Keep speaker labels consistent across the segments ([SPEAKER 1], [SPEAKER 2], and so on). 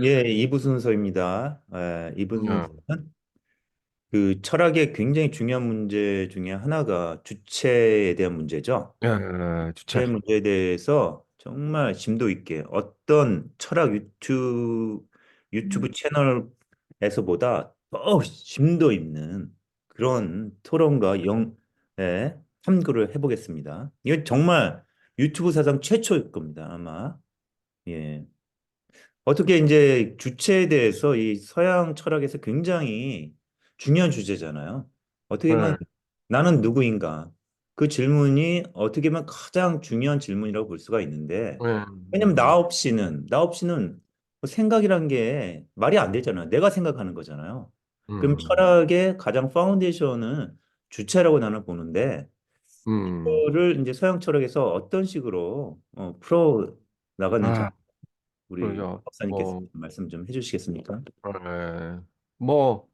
[SPEAKER 1] 예, 2부 순서입니다. 이부
[SPEAKER 2] 어,
[SPEAKER 1] 순서는 그 철학의 굉장히 중요한 문제 중에 하나가 주체에 대한 문제죠.
[SPEAKER 2] 주체.
[SPEAKER 1] 주체 문제에 대해서 정말 심도 있게 어떤 철학 유튜브 채널에서보다 더 심도 있는 그런 토론과 탐구를 해보겠습니다. 이건 정말 유튜브 사상 최초일 겁니다, 아마. 예. 어떻게 이제 주체에 대해서 이 서양 철학에서 굉장히 중요한 주제잖아요. 어떻게 보면
[SPEAKER 2] 네,
[SPEAKER 1] 나는 누구인가? 그 질문이 어떻게 보면 가장 중요한 질문이라고 볼 수가 있는데,
[SPEAKER 2] 네,
[SPEAKER 1] 왜냐면 나 없이는 뭐 생각이란 게 말이 안 되잖아요. 내가 생각하는 거잖아요. 그럼
[SPEAKER 2] 음,
[SPEAKER 1] 철학의 가장 파운데이션은 주체라고 나는 보는데,
[SPEAKER 2] 음,
[SPEAKER 1] 이거를 이제 서양 철학에서 어떤 식으로 풀어 나갔는지
[SPEAKER 2] 아,
[SPEAKER 1] 우리
[SPEAKER 2] 그러죠.
[SPEAKER 1] 박사님께서
[SPEAKER 2] 뭐,
[SPEAKER 1] 말씀 좀 해주시겠습니까?
[SPEAKER 2] 네. 뭐,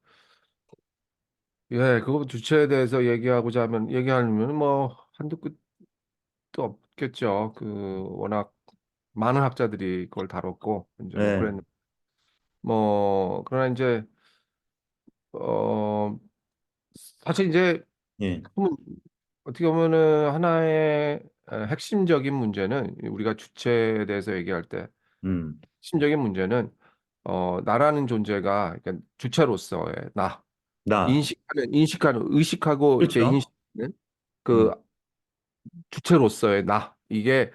[SPEAKER 2] 그거 주체에 대해서 얘기하면 뭐, 한두 끝도 없겠죠. 워낙 많은 학자들이 그걸 다뤘고, 이제 뭐,
[SPEAKER 1] 네,
[SPEAKER 2] 그랬는데, 뭐, 그러나 이제, 어, 사실 이제,
[SPEAKER 1] 예,
[SPEAKER 2] 그러면 어떻게 보면은 하나의 핵심적인 문제는 우리가 주체에 대해서 얘기할 때,
[SPEAKER 1] 음,
[SPEAKER 2] 핵심적인 문제는 나라는 존재가 그러니까 주체로서의 나
[SPEAKER 1] 나,
[SPEAKER 2] 인식하는 의식하고 이렇게
[SPEAKER 1] 그렇죠?
[SPEAKER 2] 인식하는 그
[SPEAKER 1] 음,
[SPEAKER 2] 주체로서의 나 이게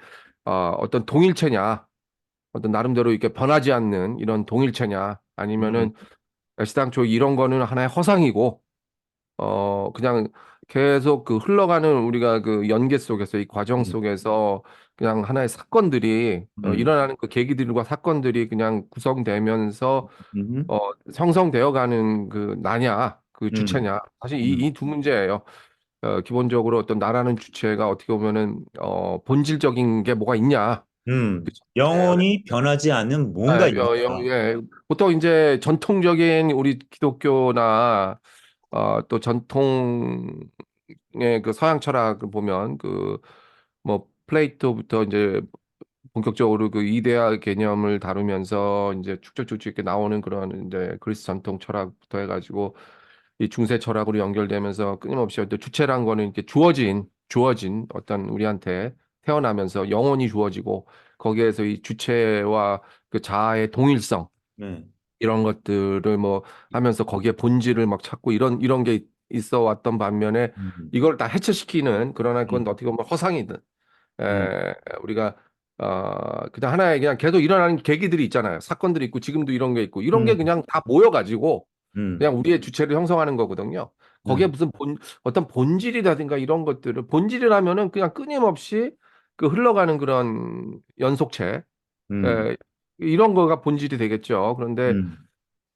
[SPEAKER 2] 어떤 동일체냐 어떤 나름대로 이렇게 변하지 않는 이런 동일체냐
[SPEAKER 1] 음,
[SPEAKER 2] 아니면은 애시당초 이런 거는 하나의 허상이고 그냥 계속 그 흘러가는 우리가 그 연계 속에서 이 과정
[SPEAKER 1] 음,
[SPEAKER 2] 속에서 그냥 하나의 사건들이
[SPEAKER 1] 음,
[SPEAKER 2] 일어나는 그 계기들과 사건들이 그냥 구성되면서
[SPEAKER 1] 음,
[SPEAKER 2] 형성되어 가는 그 나냐 그
[SPEAKER 1] 음,
[SPEAKER 2] 주체냐 사실
[SPEAKER 1] 음,
[SPEAKER 2] 이 두 문제예요. 기본적으로 어떤 나라는 주체가 어떻게 보면은 본질적인 게 뭐가 있냐 그 주체에
[SPEAKER 1] 영혼이 변하지 않는 뭔가 있다.
[SPEAKER 2] 보통 이제 전통적인 우리 기독교나 또 전통의 그 서양 철학을 보면 그 뭐 플레이토부터 이제 본격적으로 그 이데아 개념을 다루면서 이제 쭉쭉쭉쭉 이렇게 나오는 그런 이제 그리스 전통 철학부터 해가지고 이 중세 철학으로 연결되면서 끊임없이 어떤 주체란 거는 이렇게 주어진 어떤 우리한테 태어나면서 영혼이 주어지고 거기에서 이 주체와 그 자아의 동일성
[SPEAKER 1] 네,
[SPEAKER 2] 이런 것들을 뭐 하면서 거기에 본질을 막 찾고 이런 게 있어 왔던 반면에
[SPEAKER 1] 음,
[SPEAKER 2] 이걸 다 해체시키는 그러나
[SPEAKER 1] 음,
[SPEAKER 2] 그건 어떻게 보면 허상이든
[SPEAKER 1] 음,
[SPEAKER 2] 우리가 그냥 하나의 그냥 계속 일어나는 계기들이 있잖아요. 사건들이 있고 지금도 이런 게 있고 이런 게
[SPEAKER 1] 음,
[SPEAKER 2] 그냥 다 모여가지고
[SPEAKER 1] 음,
[SPEAKER 2] 그냥 우리의 주체를 형성하는 거거든요. 거기에
[SPEAKER 1] 음,
[SPEAKER 2] 무슨 어떤 본질이라든가 이런 것들을 본질이라면은 그냥 끊임없이 그 흘러가는 그런 연속체
[SPEAKER 1] 음,
[SPEAKER 2] 에, 이런 거가 본질이 되겠죠. 그런데
[SPEAKER 1] 음.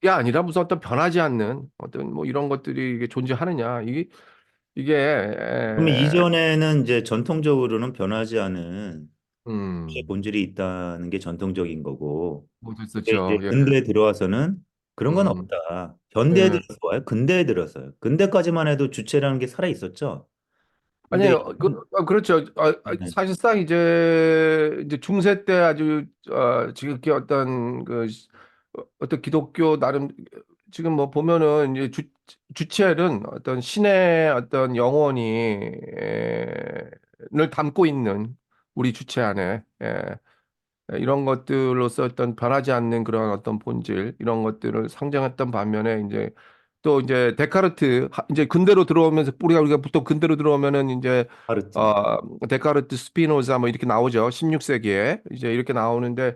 [SPEAKER 2] 이게 아니라 무슨 어떤 변하지 않는 어떤 뭐 이런 것들이 이게 존재하느냐 이게
[SPEAKER 1] 그러면 이전에는 이제 전통적으로는 변하지 않은
[SPEAKER 2] 음
[SPEAKER 1] 본질이 있다는 게 전통적인 거고,
[SPEAKER 2] 뭐도
[SPEAKER 1] 근데
[SPEAKER 2] 있었죠.
[SPEAKER 1] 이제
[SPEAKER 2] 예.
[SPEAKER 1] 근대에 들어와서는 그런 건
[SPEAKER 2] 음.
[SPEAKER 1] 없다. 현대에
[SPEAKER 2] 예.
[SPEAKER 1] 들어서 와요. 근대에 들어서요. 근대까지만 해도 주체라는 게 살아 있었죠. 근데
[SPEAKER 2] 아니에요. 그렇죠.
[SPEAKER 1] 네.
[SPEAKER 2] 사실상 이제 중세 때 아주 지극히 어떤 어떤 기독교 나름 지금 뭐 보면은 이제 주체는 어떤 신의 어떤 영혼이 를 담고 있는 우리 주체 안에 이런 것들로서 어떤 변하지 않는 그런 어떤 본질 이런 것들을 상정했던 반면에 이제 또 이제 데카르트 이제 근대로 들어오면서 우리가 보통 근대로 들어오면은 이제
[SPEAKER 1] 바르트.
[SPEAKER 2] 어 데카르트 스피노자 뭐 이렇게 나오죠. 16세기에 이제 이렇게 나오는데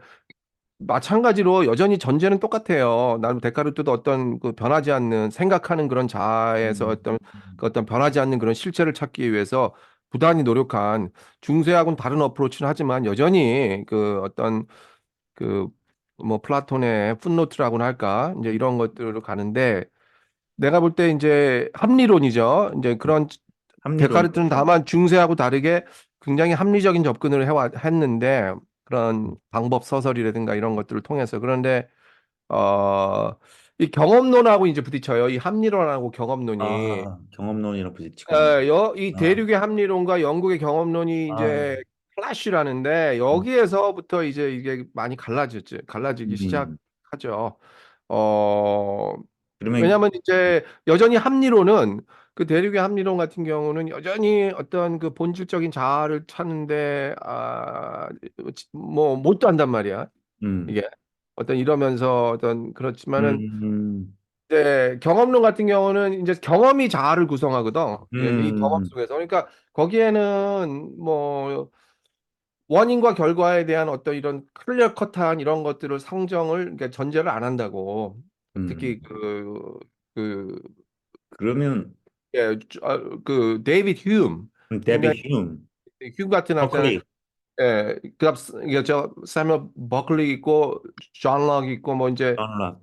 [SPEAKER 2] 마찬가지로 여전히 전제는 똑같아요. 나는 데카르트도 어떤 그 변하지 않는 생각하는 그런 자아에서
[SPEAKER 1] 음,
[SPEAKER 2] 어떤 그 어떤 변하지 않는 그런 실체를 찾기 위해서 부단히 노력한 중세하고는 다른 어프로치는 하지만 여전히 그 어떤 그 뭐 플라톤의 풋노트라고나 할까 이제 이런 것들로 가는데 내가 볼 때 이제 합리론이죠. 이제 그런
[SPEAKER 1] 합리론.
[SPEAKER 2] 데카르트는 다만 중세하고 다르게 굉장히 합리적인 접근을 했는데 그런 방법 서설이라든가 이런 것들을 통해서 그런데 어 이 경험론하고 이제 부딪혀요. 이 합리론하고 경험론이
[SPEAKER 1] 경험론이랑 부딪히군요.
[SPEAKER 2] 이
[SPEAKER 1] 아,
[SPEAKER 2] 대륙의 합리론과 영국의 경험론이
[SPEAKER 1] 아,
[SPEAKER 2] 이제 클래시라는데
[SPEAKER 1] 음,
[SPEAKER 2] 여기에서부터 이제 이게 많이 갈라지기
[SPEAKER 1] 음,
[SPEAKER 2] 시작하죠. 하죠. 어,
[SPEAKER 1] 그러면
[SPEAKER 2] 왜냐하면 이제 여전히 합리론은 그 대륙의 합리론 같은 경우는 여전히 어떤 그 본질적인 자아를 찾는데 뭐 못도 한단 말이야.
[SPEAKER 1] 음,
[SPEAKER 2] 이게 어떤 이러면서 어떤 그렇지만은
[SPEAKER 1] 음,
[SPEAKER 2] 이제 경험론 같은 경우는 이제 경험이 자아를 구성하거든. 이 경험
[SPEAKER 1] 음,
[SPEAKER 2] 속에서. 그러니까 거기에는 뭐 원인과 결과에 대한 어떤 이런 클리어 컷한 이런 것들을 상정을 그러니까 전제를 안 한다고. 특히
[SPEAKER 1] 음.
[SPEAKER 2] 그
[SPEAKER 1] 그러면
[SPEAKER 2] 예, 그 데이비드 휴me 굉장히
[SPEAKER 1] 데비 흉,
[SPEAKER 2] 휴me 같은 학자는
[SPEAKER 1] 버클리,
[SPEAKER 2] 예, 이게 저 사뮤엘 버클리 있고 존 럭 있고 뭐 이제
[SPEAKER 1] 선락,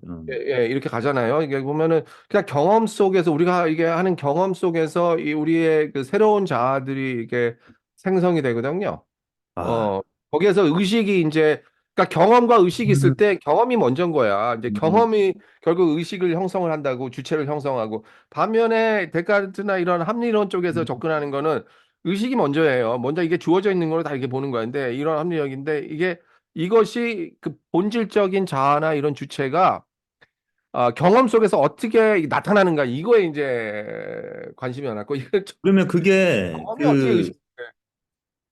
[SPEAKER 2] 이렇게 가잖아요. 이게 보면은 그냥 경험 속에서 우리가 이게 하는 경험 속에서 이 우리의 그 새로운 자아들이 이게 생성이 되거든요.
[SPEAKER 1] 아,
[SPEAKER 2] 어, 거기에서 의식이 이제, 그러니까 경험과 의식이 있을
[SPEAKER 1] 음,
[SPEAKER 2] 때 경험이 먼저인 거야. 이제
[SPEAKER 1] 음,
[SPEAKER 2] 경험이 결국 의식을 형성을 한다고, 주체를 형성하고. 반면에 데카르트나 이런 합리론 쪽에서
[SPEAKER 1] 음.
[SPEAKER 2] 접근하는 거는 의식이 먼저예요. 먼저 이게 주어져 있는 걸로 다 이렇게 보는 거야. 근데 이런 합리력인데 이게 이것이 그 본질적인 자아나 이런 주체가 경험 속에서 어떻게 나타나는가 이거에 이제 관심이 많았고 이게
[SPEAKER 1] 그러면 그게
[SPEAKER 2] 경험이 어떻게 의식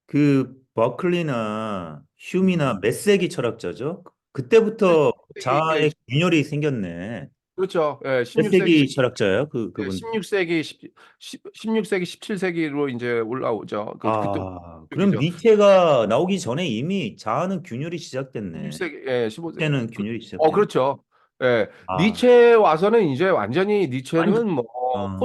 [SPEAKER 1] 그 버클리나
[SPEAKER 2] 음.
[SPEAKER 1] 휴미나 메세기 철학자죠? 그때부터
[SPEAKER 2] 16세기
[SPEAKER 1] 자아의 균열이 생겼네.
[SPEAKER 2] 그렇죠. 예, 16세기,
[SPEAKER 1] 메세기 철학자예요? 그분.
[SPEAKER 2] 16세기, 16세기, 17세기로 이제 올라오죠. 그때
[SPEAKER 1] 아, 그럼
[SPEAKER 2] 쪽이죠.
[SPEAKER 1] 니체가 나오기 전에 이미 자아는 균열이 시작됐네.
[SPEAKER 2] 16세기, 예, 15세기.
[SPEAKER 1] 니체는 균열이 시작됐네.
[SPEAKER 2] 그렇죠. 예,
[SPEAKER 1] 아,
[SPEAKER 2] 니체 와서는 이제 완전히
[SPEAKER 1] 완전,
[SPEAKER 2] 니체는 뭐
[SPEAKER 1] 어,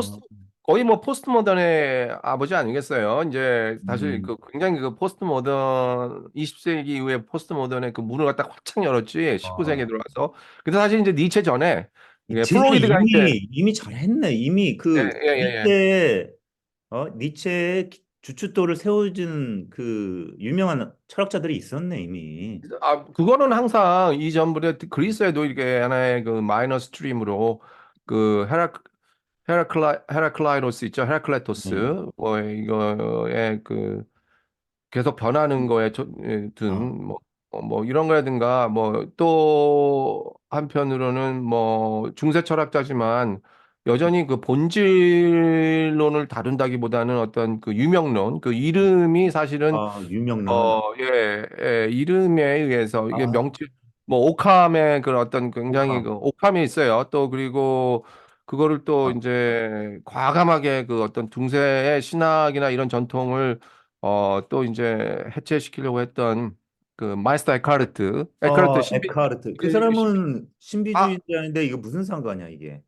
[SPEAKER 2] 거의 뭐 포스트 모던의 아버지 아니겠어요. 이제 사실
[SPEAKER 1] 음,
[SPEAKER 2] 그 굉장히 그 포스트 모던 20세기 이후에 포스트 모던의 그 문을 갖다 활짝 열었지. 19세기에
[SPEAKER 1] 어.
[SPEAKER 2] 들어와서. 근데 사실 이제 니체 전에 이게
[SPEAKER 1] 니체는
[SPEAKER 2] 프로이드가 이제
[SPEAKER 1] 이미 잘했네. 이미
[SPEAKER 2] 예,
[SPEAKER 1] 그
[SPEAKER 2] 예, 예, 예.
[SPEAKER 1] 니체의 주춧돌을 세워준 그 유명한 철학자들이 있었네, 이미.
[SPEAKER 2] 그거는 항상 이전부터 그리스에도 이게 하나의 그 마이너 스트림으로 그 헤라클라이로스 있죠.
[SPEAKER 1] 네.
[SPEAKER 2] 헤라클레토스 뭐 이거에 그 계속 변하는 거에
[SPEAKER 1] 아,
[SPEAKER 2] 뭐 이런 거라든가 뭐 또 한편으로는 뭐 중세 철학자지만 여전히 그 본질론을 다룬다기보다는 어떤 그 유명론 그 이름이 사실은
[SPEAKER 1] 유명론.
[SPEAKER 2] 이름에 의해서 이게
[SPEAKER 1] 아,
[SPEAKER 2] 명칭 뭐 오캄의 그 어떤 굉장히
[SPEAKER 1] 오캄.
[SPEAKER 2] 그 오캄이 있어요. 또 그리고 그거를 또
[SPEAKER 1] 아,
[SPEAKER 2] 이제 과감하게 그 어떤 중세의 신학이나 이런 전통을 또 이제 해체시키려고 했던 그 마이스터 에카르트 신비
[SPEAKER 1] 에카르트. 그
[SPEAKER 2] 그 신비
[SPEAKER 1] 사람은
[SPEAKER 2] 아
[SPEAKER 1] 신비주의자인데 이거 무슨 상관이야, 이게?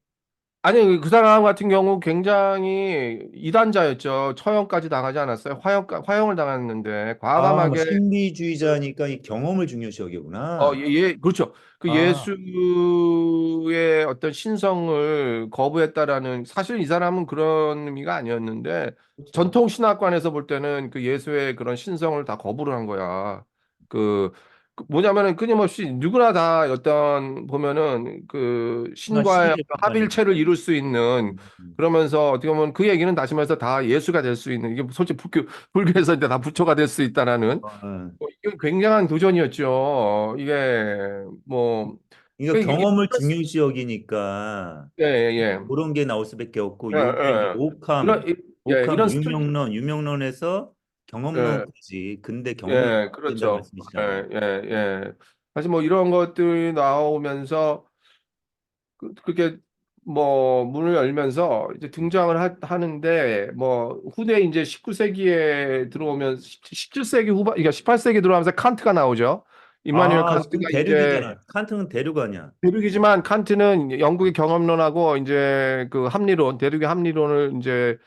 [SPEAKER 2] 아니 그 사람 같은 경우 굉장히 이단자였죠. 처형까지 당하지 않았어요. 화형을 당했는데
[SPEAKER 1] 아, 뭐
[SPEAKER 2] 과감하게
[SPEAKER 1] 신비주의자니까 이 경험을 중요시 여기구나.
[SPEAKER 2] 그렇죠. 그
[SPEAKER 1] 아,
[SPEAKER 2] 예수의 어떤 신성을 거부했다라는 사실 이 사람은 그런 의미가 아니었는데
[SPEAKER 1] 그렇죠.
[SPEAKER 2] 전통 신학관에서 볼 때는 그 예수의 그런 신성을 다 거부를 한 거야. 그 뭐냐면은 끊임없이 누구나 다 어떤 보면은 그
[SPEAKER 1] 나
[SPEAKER 2] 신과의 어떤
[SPEAKER 1] 시대적인
[SPEAKER 2] 합일체를 이룰 수 있는
[SPEAKER 1] 음, 음.
[SPEAKER 2] 그러면서 어떻게 보면 그 얘기는 다시 말해서 다 예수가 될 수 있는 이게 솔직히 불교에서 이제 다 부처가 될 수 있다라는
[SPEAKER 1] 어,
[SPEAKER 2] 이게 굉장한 도전이었죠. 이게 뭐
[SPEAKER 1] 이거
[SPEAKER 2] 이게
[SPEAKER 1] 경험을 중요시 여기니까
[SPEAKER 2] 예, 예,
[SPEAKER 1] 그런 게 나올 수밖에 없고
[SPEAKER 2] 예,
[SPEAKER 1] 요게 이제
[SPEAKER 2] 예. 이런
[SPEAKER 1] 오캄
[SPEAKER 2] 이런 스토리
[SPEAKER 1] 유명론에서
[SPEAKER 2] 예,
[SPEAKER 1] 경험론까지 근데 경험이
[SPEAKER 2] 예,
[SPEAKER 1] 된다
[SPEAKER 2] 그렇죠.
[SPEAKER 1] 말씀이시잖아요.
[SPEAKER 2] 예, 예, 예. 사실 뭐 이런 것들이 나오면서 그렇게 뭐 문을 열면서 이제 등장을 하는데 뭐 후대 이제 19세기에 들어오면 17세기 후반 그러니까 18세기 들어오면서 칸트가 나오죠. 이마누엘
[SPEAKER 1] 아, 그럼
[SPEAKER 2] 칸트가 이제
[SPEAKER 1] 대륙이잖아. 칸트는 대륙 아니야.
[SPEAKER 2] 대륙이지만 칸트는 영국의 경험론하고 이제 그 합리론, 대륙의 합리론을 이제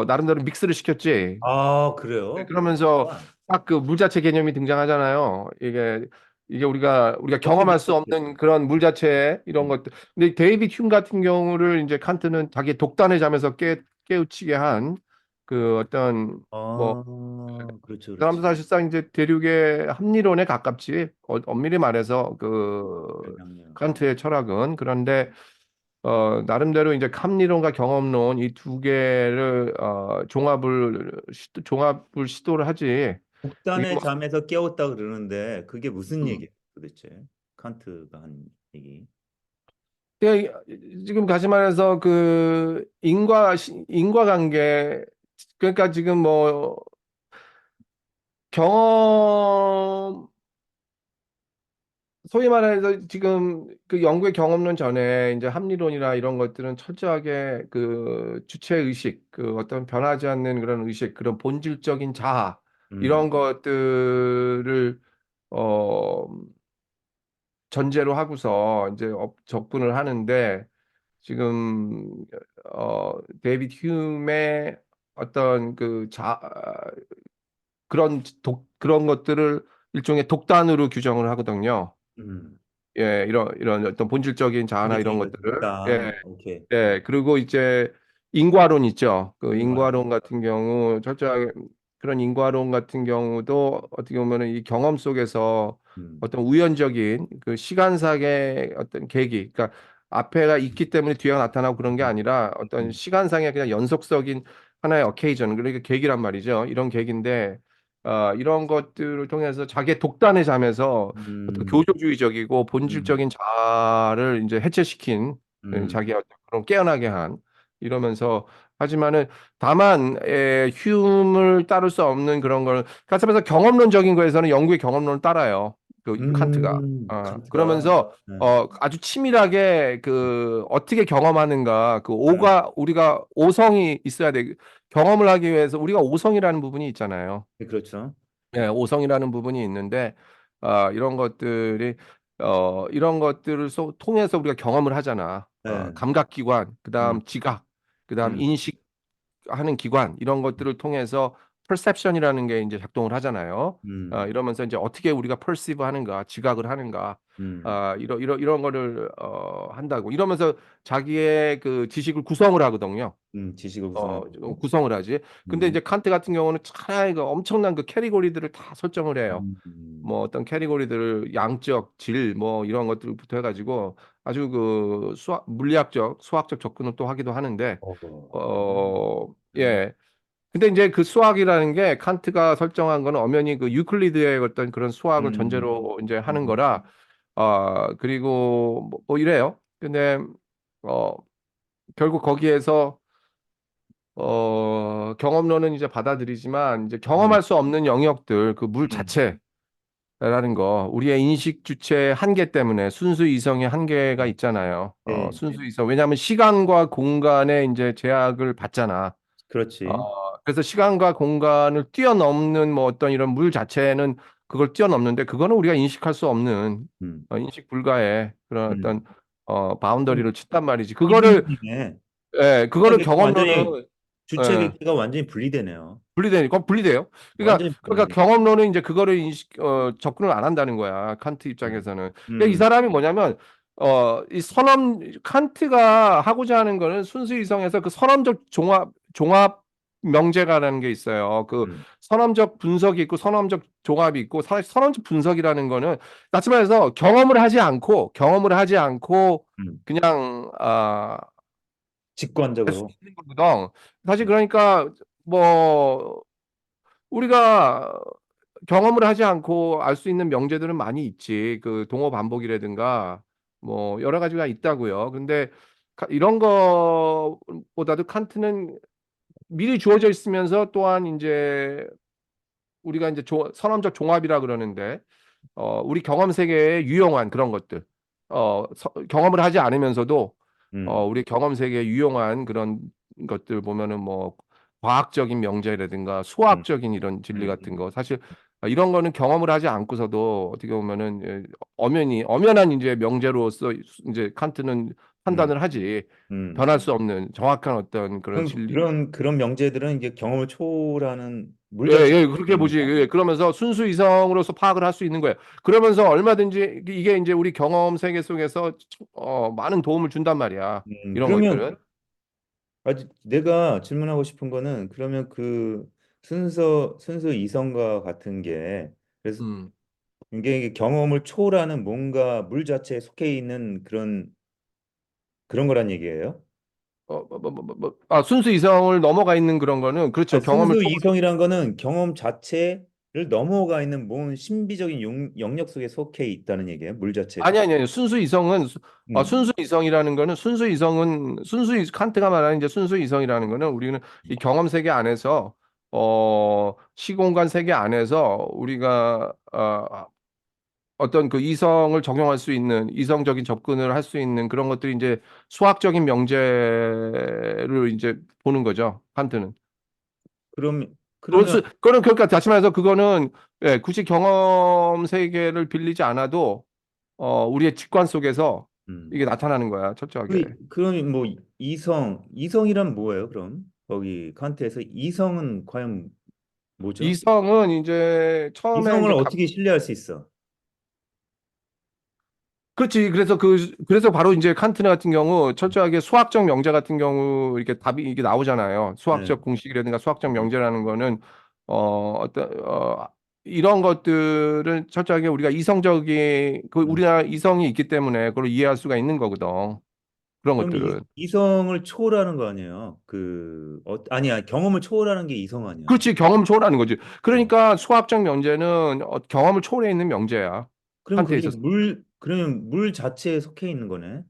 [SPEAKER 2] 나름대로 믹스를 시켰지.
[SPEAKER 1] 아,
[SPEAKER 2] 네,
[SPEAKER 1] 그래요?
[SPEAKER 2] 그러면서
[SPEAKER 1] 아,
[SPEAKER 2] 딱 그 물자체 개념이 등장하잖아요. 이게 우리가
[SPEAKER 1] 어떻게
[SPEAKER 2] 경험할 수 없는
[SPEAKER 1] 믹스했어요?
[SPEAKER 2] 그런 물자체 이런 것들. 근데 데이비드 휴me 같은 경우를 이제 칸트는 자기 독단의 잠에서 깨우치게 한 그 어떤 뭐
[SPEAKER 1] 그렇죠,
[SPEAKER 2] 그 사람도
[SPEAKER 1] 그렇지.
[SPEAKER 2] 사실상 이제 대륙의 합리론에 가깝지. 엄밀히 말해서 그
[SPEAKER 1] 대략요.
[SPEAKER 2] 칸트의 철학은 그런데 나름대로 이제 합리론과 경험론 이 두 개를 종합을 시도를 하지. 이게
[SPEAKER 1] 북단의
[SPEAKER 2] 뭐
[SPEAKER 1] 잠에서 깨웠다 그러는데 그게 무슨
[SPEAKER 2] 음,
[SPEAKER 1] 얘기예요, 도대체? 칸트가 한. 얘기.
[SPEAKER 2] 예, 지금 다시 말해서 그 인과관계, 그러니까 지금 뭐 경험, 소위 말해서 지금 그 영구의 경험론 전에 이제 합리론이나 이런 것들은 철저하게 그 주체 의식, 그 어떤 변하지 않는 그런 의식, 그런 본질적인 자아
[SPEAKER 1] 음,
[SPEAKER 2] 이런 것들을 어 전제로 하고서 이제 접근을 하는데, 지금 데이비드 휴메의 어떤 그런 것들을 일종의 독단으로 규정을 하거든요.
[SPEAKER 1] 음.
[SPEAKER 2] 예, 이런 어떤 본질적인 자아나 이런
[SPEAKER 1] 합리적인 것
[SPEAKER 2] 것들을.
[SPEAKER 1] 독단.
[SPEAKER 2] 예,
[SPEAKER 1] 오케이.
[SPEAKER 2] 예. 그리고 이제 인과론 있죠. 그
[SPEAKER 1] 인과론.
[SPEAKER 2] 인과론 같은 경우 철저하게, 그런 인과론 같은 경우도 어떻게 보면은 이 경험 속에서
[SPEAKER 1] 음,
[SPEAKER 2] 어떤 우연적인 그 시간상의 어떤 계기, 그러니까 앞에가 있기 때문에 뒤가 나타나고 그런 게
[SPEAKER 1] 음,
[SPEAKER 2] 아니라 어떤
[SPEAKER 1] 음,
[SPEAKER 2] 시간상의 그냥 연속적인 하나의 어케이전, 그러니까 계기란 말이죠. 이런 계기인데, 이런 것들을 통해서 자기의 독단에 잠에서 어떤
[SPEAKER 1] 음,
[SPEAKER 2] 교조주의적이고
[SPEAKER 1] 음,
[SPEAKER 2] 본질적인 자아를 이제 해체시킨,
[SPEAKER 1] 음,
[SPEAKER 2] 자기 어떤 그런 깨어나게 한, 이러면서, 하지만은 다만 휴움을 따를 수 없는 그런 걸, 가서 경험론적인 거에서는 영구의 경험론을 따라요. 그 칸트가.
[SPEAKER 1] 칸트가.
[SPEAKER 2] 그러면서
[SPEAKER 1] 네.
[SPEAKER 2] 아주 치밀하게 그 어떻게 경험하는가, 그
[SPEAKER 1] 네.
[SPEAKER 2] 오가, 우리가 오성이 있어야 돼. 경험을 하기 위해서 우리가 오성이라는 부분이 있잖아요.
[SPEAKER 1] 네, 그렇죠.
[SPEAKER 2] 예, 오성이라는 부분이 있는데, 이런 것들이 이런 것들을 통해서 우리가 경험을 하잖아.
[SPEAKER 1] 네.
[SPEAKER 2] 감각기관,
[SPEAKER 1] 음,
[SPEAKER 2] 그다음 지각, 그다음
[SPEAKER 1] 음,
[SPEAKER 2] 인식하는 기관, 이런 것들을 통해서 perception이라는 게 이제 작동을 하잖아요.
[SPEAKER 1] 음,
[SPEAKER 2] 이러면서 이제 어떻게 우리가 perceive 하는가, 지각을 하는가,
[SPEAKER 1] 음,
[SPEAKER 2] 이런 거를 한다고. 이러면서 자기의 그 지식을 구성을 하거든요.
[SPEAKER 1] 지식을 구성하고.
[SPEAKER 2] 구성을 하지. 근데
[SPEAKER 1] 음,
[SPEAKER 2] 이제 칸트 같은 경우는 차라리 그 엄청난 그 캐리고리들을 다 설정을 해요. 뭐 어떤 캐리고리들을 양적, 질, 뭐 이런 것들부터 해가지고 아주 그 물리학적, 수학적 접근을 또 하기도 하는데,
[SPEAKER 1] 음,
[SPEAKER 2] 예. 근데 이제 그 수학이라는 게 칸트가 설정한 거는 엄연히 그 유클리드의 어떤 그런 수학을
[SPEAKER 1] 음,
[SPEAKER 2] 전제로 이제 하는
[SPEAKER 1] 음,
[SPEAKER 2] 거라, 그리고 뭐 이래요. 근데 어 결국 거기에서 경험론은 이제 받아들이지만, 이제
[SPEAKER 1] 음,
[SPEAKER 2] 경험할 수 없는 영역들, 그 물
[SPEAKER 1] 음.
[SPEAKER 2] 자체라는 거, 우리의 인식 주체의 한계 때문에 순수 이성의 한계가 있잖아요.
[SPEAKER 1] 네,
[SPEAKER 2] 순수 이성. 왜냐하면 시간과 공간에 이제 제약을 받잖아.
[SPEAKER 1] 그렇지.
[SPEAKER 2] 그래서 시간과 공간을 뛰어넘는 뭐 어떤 이런 물 자체는 그걸 뛰어넘는데, 그거는 우리가 인식할 수 없는,
[SPEAKER 1] 음,
[SPEAKER 2] 인식 불가의 그런
[SPEAKER 1] 음.
[SPEAKER 2] 어떤 바운더리를 친단 말이지.
[SPEAKER 1] 이분이네.
[SPEAKER 2] 그거를
[SPEAKER 1] 완전히
[SPEAKER 2] 경험론은,
[SPEAKER 1] 주체
[SPEAKER 2] 예,
[SPEAKER 1] 객체가 완전히 분리되네요.
[SPEAKER 2] 분리되니까 분리돼요. 그러니까
[SPEAKER 1] 완전히
[SPEAKER 2] 그러니까
[SPEAKER 1] 분리돼.
[SPEAKER 2] 경험론은 이제 그거를 접근을 안 한다는 거야. 칸트
[SPEAKER 1] 음,
[SPEAKER 2] 입장에서는. 그러니까 이
[SPEAKER 1] 음,
[SPEAKER 2] 사람이 뭐냐면 이 칸트가 하고자 하는 거는 순수 이성에서 그 선언적 종합 명제가라는 게 있어요. 그
[SPEAKER 1] 음,
[SPEAKER 2] 선언적 분석이 있고 선언적 종합이 있고, 선언적 분석이라는 거는 다시 말해서 경험을 하지 않고
[SPEAKER 1] 음.
[SPEAKER 2] 그냥 할 수
[SPEAKER 1] 직관적으로.
[SPEAKER 2] 있는 거거든. 사실 그러니까 뭐 우리가 경험을 하지 않고 알 수 있는 명제들은 많이 있지. 그 동어 반복이라든가 뭐 여러 가지가 있다고요. 근데 이런 거보다도 칸트는 미리 주어져 있으면서, 또한 이제 우리가 이제 선언적 종합이라 그러는데, 우리 경험 세계에 유용한 그런 것들, 경험을 하지 않으면서도
[SPEAKER 1] 음,
[SPEAKER 2] 우리 경험 세계에 유용한 그런 것들 보면은 뭐 과학적인 명제라든가
[SPEAKER 1] 음,
[SPEAKER 2] 수학적인 이런 진리
[SPEAKER 1] 음,
[SPEAKER 2] 같은 거, 사실 이런 거는 경험을 하지 않고서도 어떻게 보면은 엄연한 이제 명제로서 이제 칸트는
[SPEAKER 1] 음,
[SPEAKER 2] 판단을 하지.
[SPEAKER 1] 음.
[SPEAKER 2] 변할 수 없는 정확한 어떤 그런
[SPEAKER 1] 그럼
[SPEAKER 2] 진리.
[SPEAKER 1] 그런 명제들은 이게 경험을 초월하는 물
[SPEAKER 2] 예,
[SPEAKER 1] 자체가
[SPEAKER 2] 예, 그렇게 보지.
[SPEAKER 1] 있습니다.
[SPEAKER 2] 예, 그러면서 순수 이성으로서 파악을 할 수 있는 거예요. 그러면서 얼마든지 이게 이제 우리 경험 세계 속에서 많은 도움을 준단 말이야. 이런
[SPEAKER 1] 그러면
[SPEAKER 2] 것들은.
[SPEAKER 1] 아직 내가 질문하고 싶은 거는 그러면 그 순수 이성과 같은 게 그래서
[SPEAKER 2] 음.
[SPEAKER 1] 이게 경험을 초월하는 뭔가 물 자체에 속해 있는 그런 거란 얘기예요?
[SPEAKER 2] 순수 이성을 넘어가 있는 그런 거는, 그렇죠.
[SPEAKER 1] 아,
[SPEAKER 2] 경험을
[SPEAKER 1] 순수 이성이란 거는 경험 자체 넘어가 있는 뭔 신비적인 영역 속에 속해 있다는 얘기예요. 물 자체가.
[SPEAKER 2] 아니. 순수 이성은
[SPEAKER 1] 음.
[SPEAKER 2] 순수 이성이라는 거는 칸트가 말하는 이제 순수 이성이라는 거는 우리는 이 경험 세계 안에서 시공간 세계 안에서 우리가 어떤 그 이성을 적용할 수 있는 이성적인 접근을 할 수 있는 그런 것들이 이제 수학적인 명제를 이제 보는 거죠. 칸트는.
[SPEAKER 1] 그러면
[SPEAKER 2] 그거는 그러니까 다시 말해서 그거는 예, 굳이 경험 세계를 빌리지 않아도 우리의 직관 속에서
[SPEAKER 1] 음.
[SPEAKER 2] 이게 나타나는 거야, 철저하게.
[SPEAKER 1] 그러면 뭐 이성이란 뭐예요? 그럼 거기 칸트에서 이성은 과연 뭐죠?
[SPEAKER 2] 이성은 이제 처음에
[SPEAKER 1] 이성을
[SPEAKER 2] 이제
[SPEAKER 1] 어떻게 신뢰할 수 있어?
[SPEAKER 2] 그렇지. 그래서 바로 이제 칸트 같은 경우 철저하게 수학적 명제 같은 경우 이렇게 답이 이게 나오잖아요.
[SPEAKER 1] 네.
[SPEAKER 2] 수학적 공식이라든가 수학적 명제라는 거는 어떤 이런 것들은 철저하게 우리가 이성적인 그
[SPEAKER 1] 음.
[SPEAKER 2] 우리나라 이성이 있기 때문에 그걸 이해할 수가 있는 거거든. 그런
[SPEAKER 1] 그럼
[SPEAKER 2] 것들은.
[SPEAKER 1] 이성을 초월하는 거 아니에요? 아니야. 경험을 초월하는 게 이성 아니야.
[SPEAKER 2] 그렇지. 경험 초월하는 거지.
[SPEAKER 1] 어.
[SPEAKER 2] 그러니까 수학적 명제는 경험을 초월해 있는 명제야. 칸트에 있어서.
[SPEAKER 1] 그러면 물 자체에 속해 있는 거네.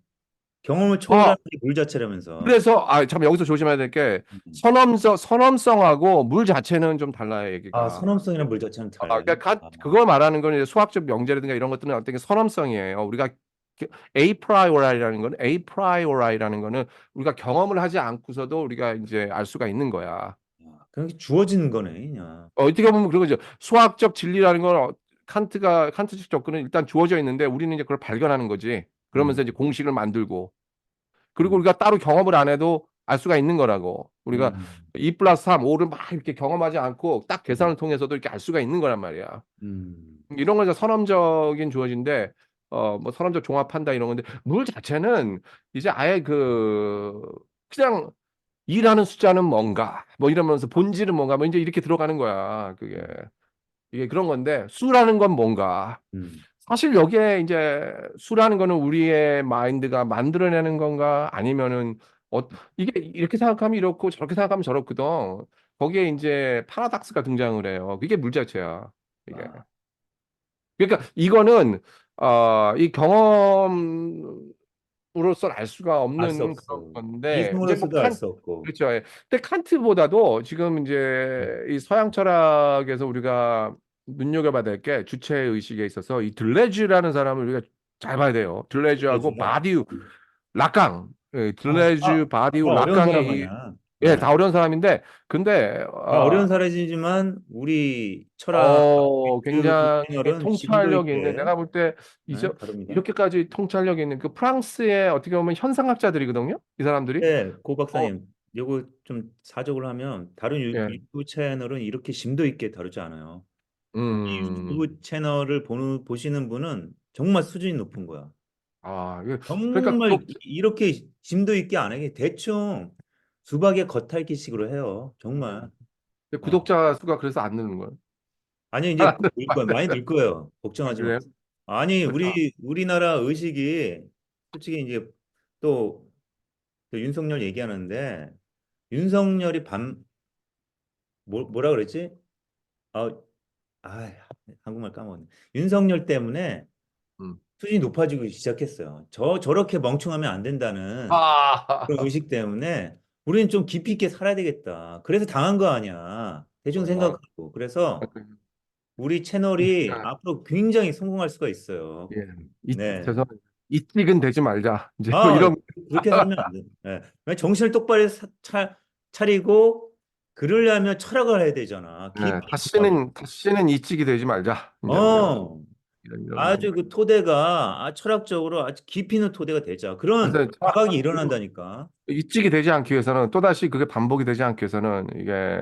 [SPEAKER 1] 경험을
[SPEAKER 2] 아,
[SPEAKER 1] 초월하는 게 물 자체라면서.
[SPEAKER 2] 그래서 참 여기서 조심해야 될 게
[SPEAKER 1] 음.
[SPEAKER 2] 선험성하고 물 자체는 좀 달라요,
[SPEAKER 1] 아,
[SPEAKER 2] 얘기가.
[SPEAKER 1] 선험성이랑 물 자체는 달라요.
[SPEAKER 2] 그러니까 그걸 말하는 건 이제 수학적 명제라든가 이런 것들은 어떤 게 선험성이에요. 우리가 a priori라는 거는 우리가 경험을 하지 않고서도 우리가 이제 알 수가 있는 거야.
[SPEAKER 1] 그냥 주어지는 거네, 그냥.
[SPEAKER 2] 어떻게 보면 그런 거죠. 수학적 진리라는 건 칸트식 접근은 일단 주어져 있는데 우리는 이제 그걸 발견하는 거지.
[SPEAKER 1] 음.
[SPEAKER 2] 그러면서 이제 공식을 만들고 그리고
[SPEAKER 1] 음.
[SPEAKER 2] 우리가 따로 경험을 안 해도 알 수가 있는 거라고. 우리가
[SPEAKER 1] 음.
[SPEAKER 2] 2 플러스 3, 5를 막 이렇게 경험하지 않고 딱
[SPEAKER 1] 음.
[SPEAKER 2] 계산을 통해서도 이렇게 알 수가 있는 거란 말이야.
[SPEAKER 1] 음.
[SPEAKER 2] 이런 건 이제 선험적인 주어진데 뭐 선험적 종합한다 이런 건데 물 자체는 이제 아예 그냥 일하는 숫자는 뭔가 뭐 이러면서 본질은 뭔가 뭐 이제 이렇게 들어가는 거야. 그게 이게 그런 건데 수라는 건 뭔가
[SPEAKER 1] 음.
[SPEAKER 2] 사실 여기에 이제 수라는 거는 우리의 마인드가 만들어내는 건가 아니면은 어, 이게 이렇게 생각하면 이렇고 저렇게 생각하면 저렇거든. 거기에 이제 파라닥스가 등장을 해요. 그게 물 자체야. 이게.
[SPEAKER 1] 아,
[SPEAKER 2] 그러니까 이거는 이 경험으로서 알 수가
[SPEAKER 1] 알 수
[SPEAKER 2] 없는 그런
[SPEAKER 1] 없어.
[SPEAKER 2] 건데 이제 뭐
[SPEAKER 1] 이성으로서도 알 수 없고.
[SPEAKER 2] 그렇죠. 예. 근데 칸트보다도 지금
[SPEAKER 1] 음.
[SPEAKER 2] 이제 이 서양 철학에서 우리가 눈여겨봐야 될 게 주체 의식에 있어서 이 들레즈라는 사람을 우리가 잘 봐야 돼요. 들레즈하고
[SPEAKER 1] 그래주가.
[SPEAKER 2] 바디우, 락강, 예,
[SPEAKER 1] 아,
[SPEAKER 2] 들레즈, 바디우,
[SPEAKER 1] 어려운
[SPEAKER 2] 락강의
[SPEAKER 1] 사람 아니야.
[SPEAKER 2] 예, 다 어려운 사람인데 근데
[SPEAKER 1] 어려운 사람이지만 우리 미술
[SPEAKER 2] 굉장히
[SPEAKER 1] 채널은 심도
[SPEAKER 2] 통찰력이 있는
[SPEAKER 1] 있게
[SPEAKER 2] 내가 볼 때 이제
[SPEAKER 1] 다룹니다.
[SPEAKER 2] 이렇게까지 통찰력이 있는 그 프랑스의 어떻게 보면 현상학자들이거든요. 이 사람들이.
[SPEAKER 1] 네, 고
[SPEAKER 2] 어,
[SPEAKER 1] 박사님, 요거 좀 사족을 하면 다른
[SPEAKER 2] 예.
[SPEAKER 1] 유튜브 채널은 이렇게 심도 있게 다루지 않아요. 우리
[SPEAKER 2] 음.
[SPEAKER 1] 유튜브 채널을 보시는 분은 정말 수준이 높은 거야.
[SPEAKER 2] 그러니까
[SPEAKER 1] 정말 이렇게 심도 있게 안 하게 대충 수박의 겉핥기식으로 해요. 정말. 어.
[SPEAKER 2] 구독자 수가 그래서 안 느는 거예요.
[SPEAKER 1] 아니
[SPEAKER 2] 안
[SPEAKER 1] 이제
[SPEAKER 2] 는
[SPEAKER 1] 늘 거야. 많이 늘 거예요.
[SPEAKER 2] 아,
[SPEAKER 1] 걱정하지 마.
[SPEAKER 2] 그래요?
[SPEAKER 1] 아니
[SPEAKER 2] 아,
[SPEAKER 1] 우리나라 의식이 솔직히 이제 또, 또 윤석열 얘기하는데 윤석열이 뭐라 그랬지? 아, 아, 한국말 까먹었네. 윤석열 때문에
[SPEAKER 2] 음.
[SPEAKER 1] 수준이 높아지고 시작했어요. 저렇게 멍청하면 안 된다는 그런
[SPEAKER 2] 아,
[SPEAKER 1] 의식 때문에 우리는 좀 깊이 있게 살아야 되겠다. 그래서 당한 거 아니야. 대충
[SPEAKER 2] 아,
[SPEAKER 1] 생각하고. 그래서
[SPEAKER 2] 그-
[SPEAKER 1] 우리 채널이
[SPEAKER 2] 아,
[SPEAKER 1] 앞으로 굉장히 성공할 수가 있어요.
[SPEAKER 2] 예.
[SPEAKER 1] 네.
[SPEAKER 2] 죄송합니다. 이찍은 되지 말자. 이제 뭐
[SPEAKER 1] 아,
[SPEAKER 2] 이런
[SPEAKER 1] 그렇게 살면 안 돼. 네. 정신을 똑바로 차리고 그러려면 철학을 해야 되잖아. 깊이 있게 가고.
[SPEAKER 2] 다시는 이찍이 되지 말자. 이제 뭐
[SPEAKER 1] 어,
[SPEAKER 2] 이런
[SPEAKER 1] 아주
[SPEAKER 2] 생각.
[SPEAKER 1] 그 토대가 철학적으로 아주 깊이 있는 토대가 되자. 그런
[SPEAKER 2] 그래서
[SPEAKER 1] 자각이 일어난다니까.
[SPEAKER 2] 이직이 되지 않기 위해서는 또다시 그게 반복이 되지 않기 위해서는 이게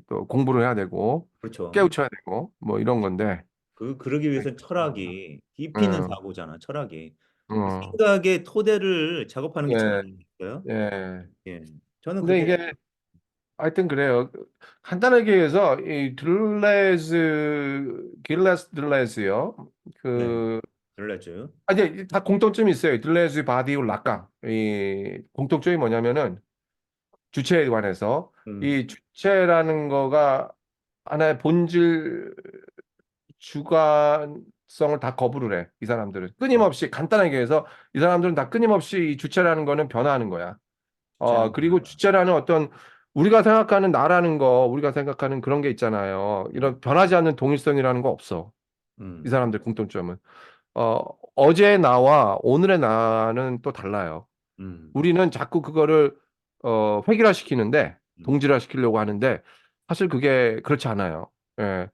[SPEAKER 2] 또 공부를 해야 되고
[SPEAKER 1] 그렇죠.
[SPEAKER 2] 깨우쳐야 되고 뭐 이런 건데
[SPEAKER 1] 그러기 위해서는 철학이 깊이 있는
[SPEAKER 2] 음,
[SPEAKER 1] 사고잖아. 철학이. 그
[SPEAKER 2] 음,
[SPEAKER 1] 생각의 토대를 작업하는 게
[SPEAKER 2] 예,
[SPEAKER 1] 철학이니까요.
[SPEAKER 2] 예.
[SPEAKER 1] 예. 저는
[SPEAKER 2] 근데
[SPEAKER 1] 그게
[SPEAKER 2] 이게 하여튼 그래요. 간단하게 얘기해서 이 길레스 들레즈요.
[SPEAKER 1] 네.
[SPEAKER 2] 그
[SPEAKER 1] 들려줘요.
[SPEAKER 2] 이제 다 공통점이 있어요. 들레즈 바디우 락강. 이 공통점이 뭐냐면은 주체에 관해서
[SPEAKER 1] 음.
[SPEAKER 2] 이 주체라는 거가 하나의 본질 주관성을 다 거부를 해. 이 사람들은
[SPEAKER 1] 아,
[SPEAKER 2] 끊임없이 간단하게 해서 이 사람들은 다 끊임없이 이 주체라는 거는 변화하는 거야.
[SPEAKER 1] 주체는
[SPEAKER 2] 그리고 주체라는 어떤 우리가 생각하는 나라는 거, 우리가 생각하는 그런 게 있잖아요.
[SPEAKER 1] 음,
[SPEAKER 2] 이런 변하지 않는 동일성이라는 거 없어. 이
[SPEAKER 1] 음,
[SPEAKER 2] 사람들 공통점은. 어, 어제의 나와 오늘의 나는 또 달라요.
[SPEAKER 1] 음,
[SPEAKER 2] 우리는 자꾸 그거를 획일화시키는데
[SPEAKER 1] 음.
[SPEAKER 2] 동질화시키려고 하는데 사실 그게 그렇지 않아요. 예.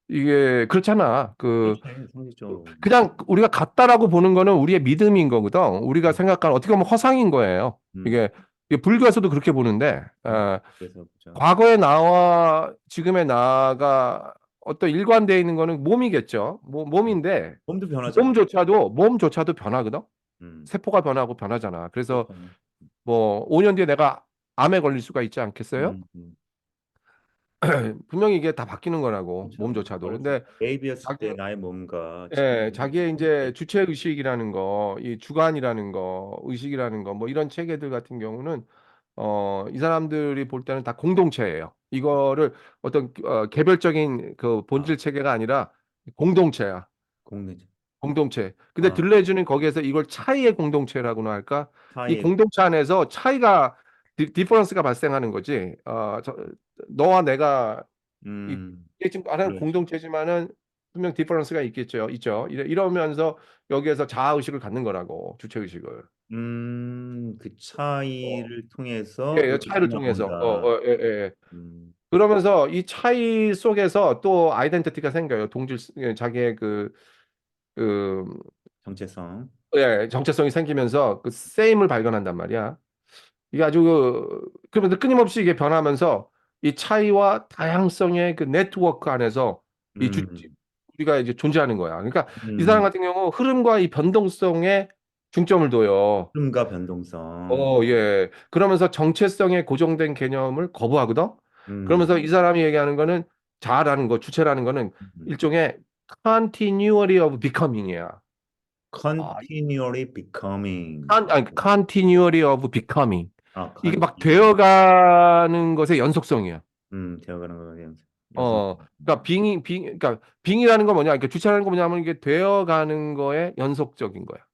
[SPEAKER 2] 이게 그렇잖아.
[SPEAKER 1] 그렇지, 상식적으로.
[SPEAKER 2] 그냥 우리가 같다라고 보는 거는 우리의 믿음인 거거든. 우리가
[SPEAKER 1] 음,
[SPEAKER 2] 생각하는 어떻게 보면 허상인 거예요.
[SPEAKER 1] 음.
[SPEAKER 2] 이게 불교에서도 그렇게 보는데
[SPEAKER 1] 그래서 보자.
[SPEAKER 2] 과거의 나와 지금의 나가 어떤 일관되어 있는 거는 몸이겠죠. 몸인데
[SPEAKER 1] 몸도 변하잖아.
[SPEAKER 2] 몸조차도 변하거든.
[SPEAKER 1] 음,
[SPEAKER 2] 세포가 변하고 변하잖아. 그래서
[SPEAKER 1] 그렇잖아.
[SPEAKER 2] 뭐 5년 뒤에 내가 암에 걸릴 수가 있지 않겠어요?
[SPEAKER 1] 음, 음.
[SPEAKER 2] 분명히 이게 다 바뀌는 거라고
[SPEAKER 1] 그렇죠.
[SPEAKER 2] 몸조차도. 근데
[SPEAKER 1] 베이비였을
[SPEAKER 2] 자기
[SPEAKER 1] 때 나의 몸과 지금
[SPEAKER 2] 예, 자기의 이제 주체 의식이라는 거, 이 주관이라는 거, 의식이라는 거, 뭐 이런 체계들 같은 경우는 이 사람들이 볼 때는 다 공동체예요. 이거를 어떤 개별적인 그
[SPEAKER 1] 아,
[SPEAKER 2] 본질 체계가 아니라 공동체야.
[SPEAKER 1] 공유제.
[SPEAKER 2] 공동체. 근데
[SPEAKER 1] 아,
[SPEAKER 2] 들레주는 거기에서 이걸 차이의 공동체라고나 할까? 이
[SPEAKER 1] 사이에,
[SPEAKER 2] 공동체 안에서 차이가 디퍼런스가 발생하는 거지. 너와 내가
[SPEAKER 1] 음,
[SPEAKER 2] 이게 지금 하나는
[SPEAKER 1] 그렇지.
[SPEAKER 2] 공동체지만은 분명 디퍼런스가 있겠죠. 있죠. 이러면서 여기에서 자아 의식을 갖는 거라고 주체 의식을.
[SPEAKER 1] 그
[SPEAKER 2] 어,
[SPEAKER 1] 차이를 통해서
[SPEAKER 2] 예, 차이를
[SPEAKER 1] 이루어져
[SPEAKER 2] 통해서.
[SPEAKER 1] 나온다.
[SPEAKER 2] 예, 예.
[SPEAKER 1] 음,
[SPEAKER 2] 그러면서 이 차이 속에서 또 아이덴티티가 생겨요. 자기의 그,
[SPEAKER 1] 정체성.
[SPEAKER 2] 예, 정체성이 생기면서 그 세임을 발견한단 말이야. 이게 아주 그러면서 끊임없이 이게 변하면서 이 차이와 다양성의 그 네트워크 안에서 이
[SPEAKER 1] 음,
[SPEAKER 2] 우리가 이제 존재하는 거야. 그러니까 이 사람
[SPEAKER 1] 음,
[SPEAKER 2] 같은 경우 흐름과 이 변동성에 중점을 둬요.
[SPEAKER 1] 흐름과 변동성.
[SPEAKER 2] 예. 그러면서 정체성의 고정된 개념을 거부하거든.
[SPEAKER 1] 음,
[SPEAKER 2] 그러면서 이 사람이 얘기하는 거는 자아라는 거, 주체라는 거는
[SPEAKER 1] 음.
[SPEAKER 2] 일종의 continuity of becoming이야. 아,
[SPEAKER 1] continually becoming.
[SPEAKER 2] 아니, continuity of becoming.
[SPEAKER 1] 아,
[SPEAKER 2] 이게 막
[SPEAKER 1] continually.
[SPEAKER 2] 되어가는 것의 연속성이야.
[SPEAKER 1] 되어가는 거 연속.
[SPEAKER 2] 그러니까 그러니까 빙이라는 건 뭐냐? 그러니까 주체라는 건 뭐냐면 이게 되어가는 거에 연속적인 거야.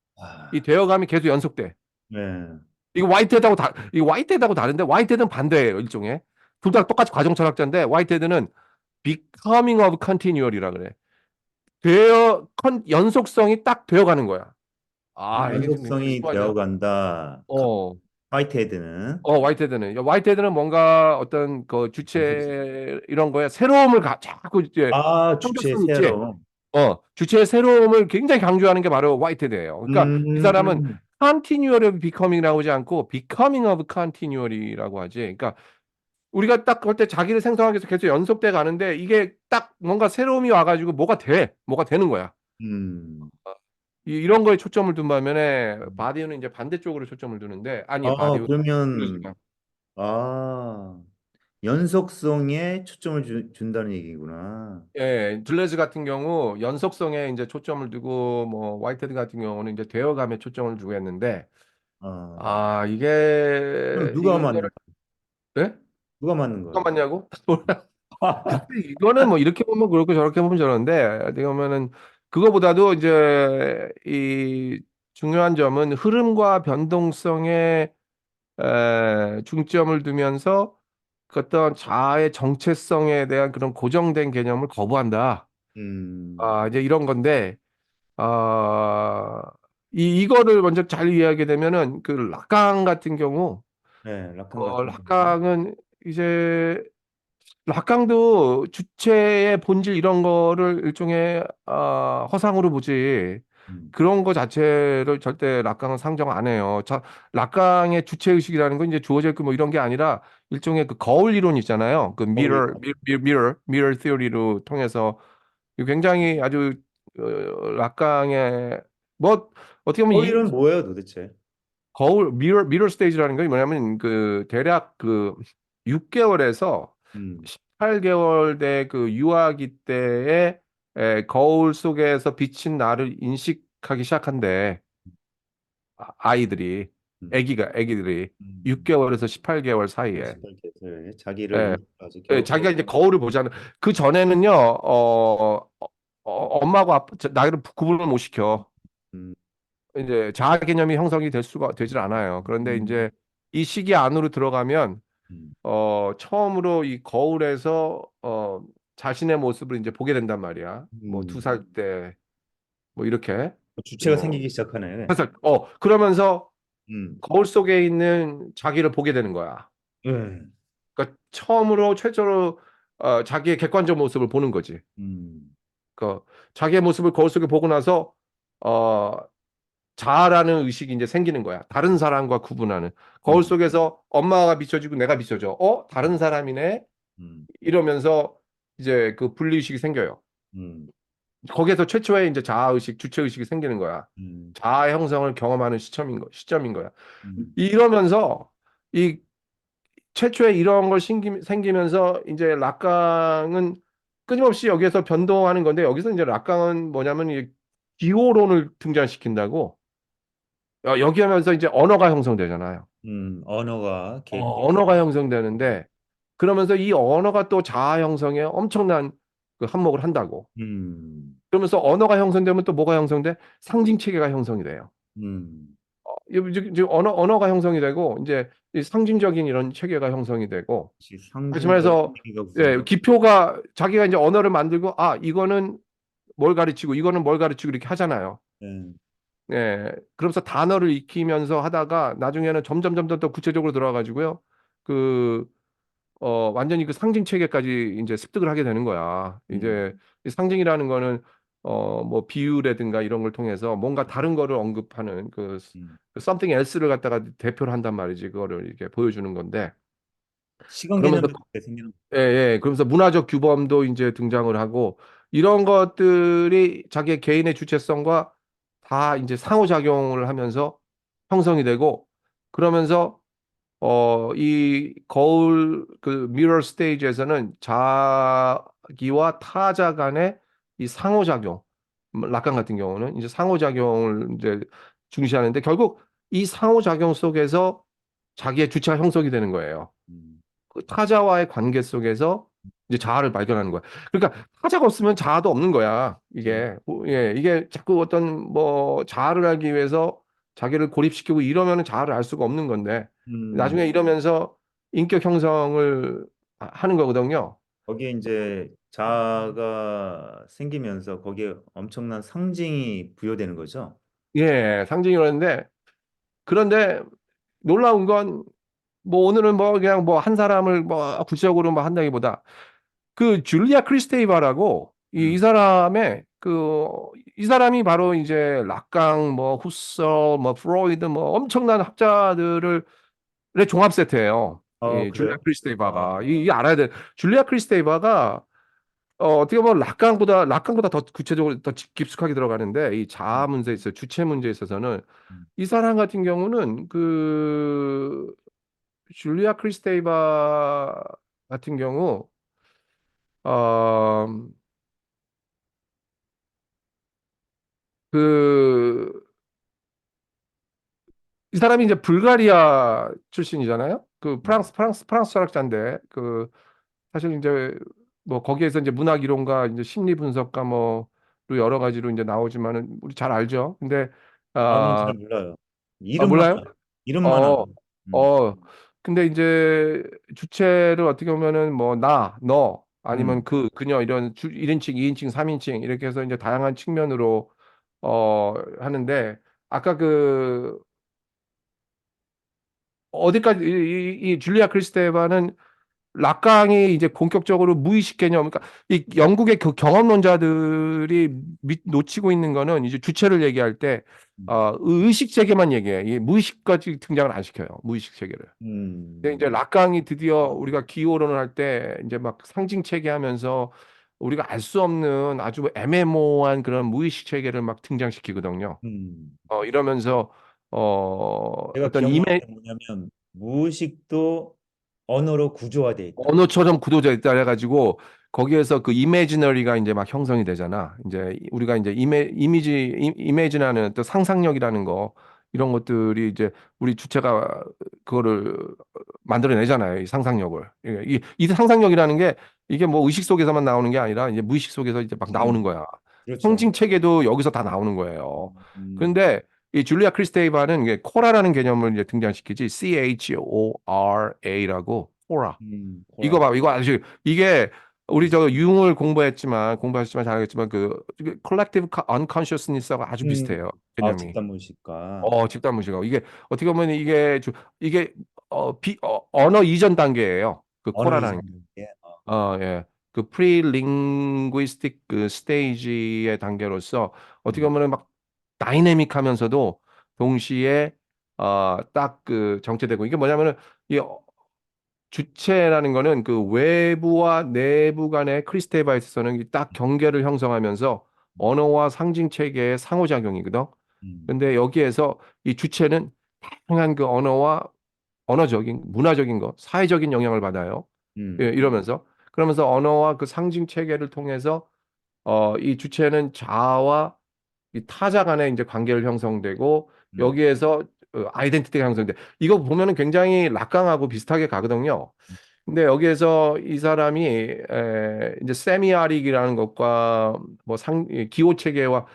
[SPEAKER 2] 이
[SPEAKER 1] 아,
[SPEAKER 2] 되어감이 계속 연속돼.
[SPEAKER 1] 네.
[SPEAKER 2] 이거 화이트헤드하고 다른데 화이트헤드는 반대예요, 일종의. 둘 다 똑같이 과정 철학자인데 화이트헤드는 becoming of continual이라 그래. 연속성이 딱 되어가는 거야. 이게 좀 굉장히
[SPEAKER 1] 연속성이
[SPEAKER 2] 심하죠.
[SPEAKER 1] 되어간다.
[SPEAKER 2] 어.
[SPEAKER 1] 화이트헤드는
[SPEAKER 2] 화이트헤드는 뭔가 어떤 그
[SPEAKER 1] 연속성.
[SPEAKER 2] 주체 이런 거에 새로움을 자꾸 이제
[SPEAKER 1] 아, 주체
[SPEAKER 2] 창조성 있지.
[SPEAKER 1] 세로.
[SPEAKER 2] 주체의 새로움을 굉장히 강조하는 게 바로 화이트데예요. 그러니까 이 사람은
[SPEAKER 1] 음,
[SPEAKER 2] continual of becoming이라고 하지 않고 becoming of continual이라고 하지. 그러니까 우리가 딱 그럴 때 자기를 생성하기 위해서 계속 연속돼 가는데 이게 딱 뭔가 새로움이 와가지고 뭐가 되는 거야.
[SPEAKER 1] 음.
[SPEAKER 2] 이런 거에 초점을 둔 반면에 바디우는 이제 반대쪽으로 초점을 두는데 아니 바디우
[SPEAKER 1] 그러면, 아, 연속성에 초점을 준다는 얘기구나.
[SPEAKER 2] 예, 들레즈 같은 경우 연속성에 이제 초점을 두고 뭐 화이트헤드 같은 경우는 이제 되어감에 초점을 두고 했는데
[SPEAKER 1] 아, 그럼 누가
[SPEAKER 2] 이거를
[SPEAKER 1] 맞는,
[SPEAKER 2] 네?
[SPEAKER 1] 누가 맞는
[SPEAKER 2] 누가
[SPEAKER 1] 거야?
[SPEAKER 2] 맞냐고? 글쎄 이거는 뭐 이렇게 보면 그렇고 저렇게 보면 저런데 어떻게 보면은 그거보다도 이제 이 중요한 점은 흐름과 변동성에 중점을 두면서 그 어떤 자아의 정체성에 대한 그런 고정된 개념을 거부한다.
[SPEAKER 1] 음,
[SPEAKER 2] 이제 이런 건데 아, 이거를 먼저 잘 이해하게 되면은 그 락강 같은 경우
[SPEAKER 1] 네, 라칸 같은 경우.
[SPEAKER 2] 락강은 이제 락강도 주체의 본질 이런 거를 일종의 허상으로 보지
[SPEAKER 1] 음,
[SPEAKER 2] 그런 거 자체를 절대 락강은 상정 안 해요. 락강의 주체 의식이라는 건 이제 주어져 있고 뭐 이런 게 아니라 일종의 그 거울 이론 있잖아요. 그
[SPEAKER 1] 거울이,
[SPEAKER 2] 미러 theory로 통해서 굉장히 아주 락강의 뭐 어떻게 보면 이
[SPEAKER 1] 거울은 뭐예요, 도대체?
[SPEAKER 2] 거울 미러 스테이지라는 게 뭐냐면 그 대략 그 6개월에서
[SPEAKER 1] 음,
[SPEAKER 2] 18개월 대 그 유아기 때에 거울 속에서 비친 나를 인식하기 시작한대. 아이들이.
[SPEAKER 1] 음,
[SPEAKER 2] 애기들이
[SPEAKER 1] 음.
[SPEAKER 2] 6개월에서 18개월 사이에
[SPEAKER 1] 18개월 자기를
[SPEAKER 2] 예,
[SPEAKER 1] 인식하지
[SPEAKER 2] 자기가
[SPEAKER 1] 겨우.
[SPEAKER 2] 이제 거울을 보잖아요. 그 전에는요, 엄마하고 아빠 나이를 구분을 못 시켜.
[SPEAKER 1] 음,
[SPEAKER 2] 이제 자아 개념이 형성이 될 수가 되질 않아요. 그런데
[SPEAKER 1] 음,
[SPEAKER 2] 이제 이 시기 안으로 들어가면
[SPEAKER 1] 음,
[SPEAKER 2] 처음으로 이 거울에서 자신의 모습을 이제 보게 된단 말이야. 뭐 두
[SPEAKER 1] 음.
[SPEAKER 2] 살 때 뭐 이렇게
[SPEAKER 1] 주체가
[SPEAKER 2] 뭐
[SPEAKER 1] 생기기 시작하네.
[SPEAKER 2] 3살 그러면서
[SPEAKER 1] 음,
[SPEAKER 2] 거울 속에 있는 자기를 보게 되는 거야.
[SPEAKER 1] 예.
[SPEAKER 2] 그러니까 최초로 자기의 객관적 모습을 보는 거지.
[SPEAKER 1] 음,
[SPEAKER 2] 그 자기의 모습을 거울 속에 보고 나서 어 자아라는 의식이 이제 생기는 거야. 다른 사람과 구분하는. 거울
[SPEAKER 1] 음,
[SPEAKER 2] 속에서 엄마가 비춰지고 내가 비춰져. 다른 사람이네.
[SPEAKER 1] 음,
[SPEAKER 2] 이러면서 이제 그 분리의식이 생겨요.
[SPEAKER 1] 음,
[SPEAKER 2] 거기에서 최초의 이제 자아의식, 주체의식이 생기는 거야.
[SPEAKER 1] 음,
[SPEAKER 2] 자아 형성을 경험하는 시점인 거야.
[SPEAKER 1] 음,
[SPEAKER 2] 이러면서 이 최초에 이런 걸 생기면서 이제 락강은 끊임없이 여기에서 변동하는 건데 여기서 이제 락강은 뭐냐면 이 기호론을 등장시킨다고 여기 하면서 이제 언어가 형성되잖아요.
[SPEAKER 1] 언어가
[SPEAKER 2] 언어가 형성되는데 그러면서 이 언어가 또 자아 형성에 엄청난 그 한몫을 한다고.
[SPEAKER 1] 음,
[SPEAKER 2] 그러면서 언어가 형성되면 또 뭐가 형성돼? 상징 체계가 형성이 돼요.
[SPEAKER 1] 음,
[SPEAKER 2] 지금 언어가 형성이 되고 이제 이 상징적인 이런 체계가 형성이 되고
[SPEAKER 1] 역시
[SPEAKER 2] 다시
[SPEAKER 1] 상징적인
[SPEAKER 2] 말해서
[SPEAKER 1] 얘기가
[SPEAKER 2] 예,
[SPEAKER 1] 구성되고.
[SPEAKER 2] 기표가 자기가 이제 언어를 만들고 이거는 뭘 가르치고 이거는 뭘 가르치고 이렇게 하잖아요.
[SPEAKER 1] 예,
[SPEAKER 2] 예. 그러면서 단어를 익히면서 하다가 나중에는 점점 더 구체적으로 들어가가지고요. 그 완전히 그 상징 체계까지 이제 습득을 하게 되는 거야.
[SPEAKER 1] 음,
[SPEAKER 2] 이제 이 상징이라는 거는 뭐 비유라든가 이런 걸 통해서 뭔가 다른 거를 언급하는
[SPEAKER 1] 음.
[SPEAKER 2] 그 something else를 갖다가 대표를 한단 말이지. 그거를 이렇게 보여주는 건데.
[SPEAKER 1] 시간
[SPEAKER 2] 그러면서
[SPEAKER 1] 개념도 그렇게 생기는.
[SPEAKER 2] 그러면서 문화적 규범도 이제 등장을 하고 이런 것들이 자기의 개인의 주체성과 다 이제 상호작용을 하면서 형성이 되고 그러면서 이 거울 그 미러 스테이지에서는 자기와 타자 간의 이 상호작용, 락강 같은 경우는 이제 상호작용을 이제 중시하는데 결국 이 상호작용 속에서 자기의 주체가 형성이 되는 거예요.
[SPEAKER 1] 음,
[SPEAKER 2] 그 타자와의 관계 속에서 이제 자아를 발견하는 거야. 그러니까 타자가 없으면 자아도 없는 거야.
[SPEAKER 1] 음,
[SPEAKER 2] 이게 자꾸 어떤 뭐 자아를 알기 위해서 자기를 고립시키고 이러면은 자아를 알 수가 없는 건데
[SPEAKER 1] 음.
[SPEAKER 2] 나중에 이러면서 인격 형성을 하는 거거든요.
[SPEAKER 1] 거기에 이제 자아가 생기면서 거기에 엄청난 상징이 부여되는 거죠.
[SPEAKER 2] 예, 상징이라는데 그런데 놀라운 건 뭐 오늘은 뭐 그냥 뭐 한 사람을 뭐 구체적으로 뭐 한다기보다 그 줄리아 크리스테이바라고 이
[SPEAKER 1] 음.
[SPEAKER 2] 사람의 이 사람이 바로 이제 락강 뭐 후서 뭐 프로이드 뭐 엄청난 학자들을 의 종합 세트예요. 이 줄리아
[SPEAKER 1] 그래요? 아,
[SPEAKER 2] 크리스테이바가 이 알아야 돼. 줄리아 크리스테이바가 어떻게 보면 락강보다 더 구체적으로 더 깊숙하게 들어가는데 이 자아
[SPEAKER 1] 음,
[SPEAKER 2] 문제에 있어 주체 문제에 있어서는
[SPEAKER 1] 음.
[SPEAKER 2] 이 사람 같은 경우는 그 줄리아 크리스테이바 같은 경우 어, 그, 이 사람이 이제 불가리아 출신이잖아요. 그
[SPEAKER 1] 음.
[SPEAKER 2] 프랑스 철학자인데, 사실 이제 뭐 거기에서 이제 문학 이론가 이제 심리 분석가 뭐로 여러 가지로 이제 나오지만은 우리 잘 알죠. 근데,
[SPEAKER 1] 아니요,
[SPEAKER 2] 아,
[SPEAKER 1] 잘 몰라요. 이름만,
[SPEAKER 2] 몰라요?
[SPEAKER 1] 이름만
[SPEAKER 2] 어,
[SPEAKER 1] 알아요. 음,
[SPEAKER 2] 어, 근데 이제 주체를 어떻게 보면은 뭐 너, 아니면
[SPEAKER 1] 음.
[SPEAKER 2] 그녀 이런 1인칭, 2인칭, 3인칭 이렇게 해서 이제 다양한 측면으로 하는데 아까 어디까지 이 줄리아 크리스테바는 락강이 이제 본격적으로 무의식 개념, 그러니까 이 영국의 그 경험론자들이 놓치고 있는 거는 이제 주체를 얘기할 때
[SPEAKER 1] 음.
[SPEAKER 2] 의식 세계만 얘기해. 이 무의식까지 등장을 안 시켜요. 무의식 세계를. 근데 이제
[SPEAKER 1] 음.
[SPEAKER 2] 락강이 드디어 우리가 기호론을 할 때 이제 막 상징 체계하면서 우리가 알 수 없는 아주 애매모호한 그런 무의식 체계를 막 등장시키거든요.
[SPEAKER 1] 음.
[SPEAKER 2] 이러면서
[SPEAKER 1] 제가
[SPEAKER 2] 어떤
[SPEAKER 1] 기억나는 게 뭐냐면 무의식도 언어로 구조화돼 있다.
[SPEAKER 2] 언어처럼 굳어져 있다 해가지고 거기에서 그 이미지너리가 이제 막 형성이 되잖아. 이제 우리가 이제 이미지나는 또 상상력이라는 거 이런 것들이 이제 우리 주체가 그거를 만들어내잖아요. 이 상상력을. 이 상상력이라는 게 이게 뭐 의식 속에서만 나오는 게 아니라 이제 무의식 속에서 이제 막 나오는
[SPEAKER 1] 음,
[SPEAKER 2] 거야.
[SPEAKER 1] 그렇죠.
[SPEAKER 2] 상징 체계도 여기서 다 나오는 거예요.
[SPEAKER 1] 음,
[SPEAKER 2] 그런데 이 줄리아 크리스테이바는 이게 코라라는 개념을 이제 등장시키지. CHORA라고 코라. 이거
[SPEAKER 1] 코라.
[SPEAKER 2] 봐, 이거 아주 이게 우리 저 융을 공부하셨지만 잘 알겠지만 그 collective unconsciousness하고 아주
[SPEAKER 1] 음,
[SPEAKER 2] 비슷해요.
[SPEAKER 1] 아,
[SPEAKER 2] 개념이.
[SPEAKER 1] 집단 무의식가.
[SPEAKER 2] 집단 무시가 이게 어떻게 보면 이게 언어 이전 단계예요. 그
[SPEAKER 1] 언어
[SPEAKER 2] 코라라는
[SPEAKER 1] 이상 게.
[SPEAKER 2] 예. 그 프리링구이스틱 그 스테이지의 단계로서 어떻게
[SPEAKER 1] 음,
[SPEAKER 2] 보면 막 다이내믹하면서도 동시에 딱 그 정체되고 이게 뭐냐면은 이 주체라는 거는 그 외부와 내부 간의 크리스테바이스에서는 딱 경계를 형성하면서 언어와 상징 체계의 상호작용이거든.
[SPEAKER 1] 음,
[SPEAKER 2] 근데 여기에서 이 주체는 다양한 그 언어와 언어적인, 문화적인 거, 사회적인 영향을 받아요. 예,
[SPEAKER 1] 음,
[SPEAKER 2] 이러면서 그러면서 언어와 그 상징 체계를 통해서 이 주체는 자아와 이 타자 간의 이제 관계를 형성되고
[SPEAKER 1] 음,
[SPEAKER 2] 여기에서 아이덴티티가 형성돼. 이거 보면은 굉장히 락강하고 비슷하게 가거든요. 근데 여기에서 이 사람이 이제 세미아릭이라는 것과 뭐 기호 체계와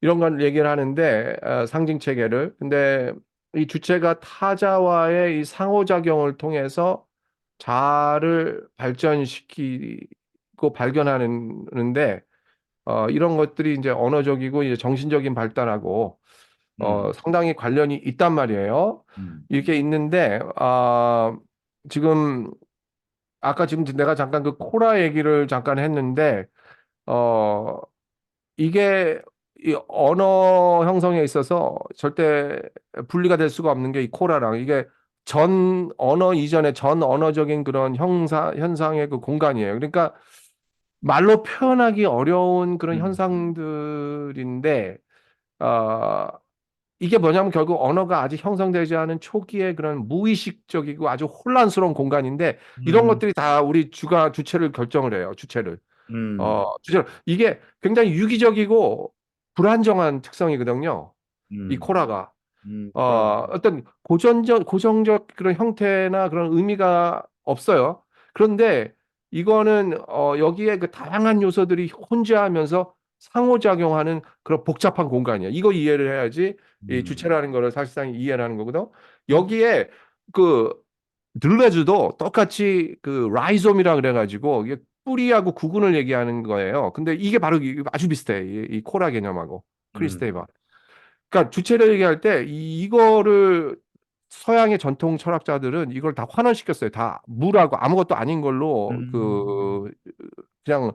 [SPEAKER 2] 이런 걸 얘기를 하는데 상징 체계를 근데 이 주체가 타자와의 이 상호작용을 통해서 자아를 발전시키고 발견하는데 이런 것들이 이제 언어적이고 이제 정신적인 발달하고
[SPEAKER 1] 음,
[SPEAKER 2] 상당히 관련이 있단 말이에요.
[SPEAKER 1] 음,
[SPEAKER 2] 이렇게 있는데 지금 아까 지금 내가 잠깐 그 코라 얘기를 잠깐 했는데 어 이게 이 언어 형성에 있어서 절대 분리가 될 수가 없는 게 이 코라랑 이게 전 언어 이전의 전 언어적인 그런 현상의 그 공간이에요. 그러니까 말로 표현하기 어려운 그런
[SPEAKER 1] 음,
[SPEAKER 2] 현상들인데 어, 이게 뭐냐면 결국 언어가 아직 형성되지 않은 초기의 그런 무의식적이고 아주 혼란스러운 공간인데 이런
[SPEAKER 1] 음,
[SPEAKER 2] 것들이 다 우리 주체를 결정을 해요. 주체를.
[SPEAKER 1] 음,
[SPEAKER 2] 이게 굉장히 유기적이고 불안정한 특성이거든요. 이
[SPEAKER 1] 음,
[SPEAKER 2] 코라가.
[SPEAKER 1] 코라.
[SPEAKER 2] 어떤 고정적 그런 형태나 그런 의미가 없어요. 그런데 이거는 여기에 그 다양한 요소들이 혼재하면서 상호작용하는 그런 복잡한 공간이야. 이거 이해를 해야지 이
[SPEAKER 1] 음,
[SPEAKER 2] 주체라는 거를 사실상 이해를 하는 거거든. 여기에 그 들레즈도 똑같이 그 라이솜이라 그래가지고 이게 뿌리하고 구근을 얘기하는 거예요. 근데 이게 바로 아주 비슷해. 이 코라 개념하고
[SPEAKER 1] 음,
[SPEAKER 2] 크리스테이바. 그러니까 주체를 얘기할 때 이거를 서양의 전통 철학자들은 이걸 다 환원시켰어요. 다 물하고 아무것도 아닌 걸로
[SPEAKER 1] 음,
[SPEAKER 2] 그냥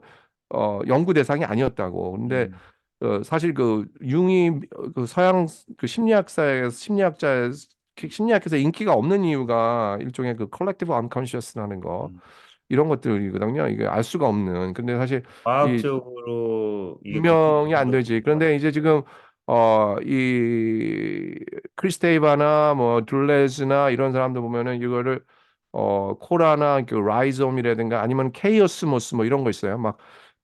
[SPEAKER 2] 연구 대상이 아니었다고. 근데
[SPEAKER 1] 음,
[SPEAKER 2] 사실 그 융이 그 서양 그 심리학에서 인기가 없는 이유가 일종의 그 컬렉티브 언컨시어스라는 거
[SPEAKER 1] 음.
[SPEAKER 2] 이런 것들이거든요. 이게 알 수가 없는. 근데 사실 이
[SPEAKER 1] 과학적으로 이게
[SPEAKER 2] 증명이 안
[SPEAKER 1] 비판적으로
[SPEAKER 2] 되지. 그런데 이제 지금 이 크리스테이바나 뭐 둘레즈나 이런 사람들 보면은 이거를 코라나 그 라이솜이라든가 아니면 케이오스모스 뭐 이런 거 있어요. 막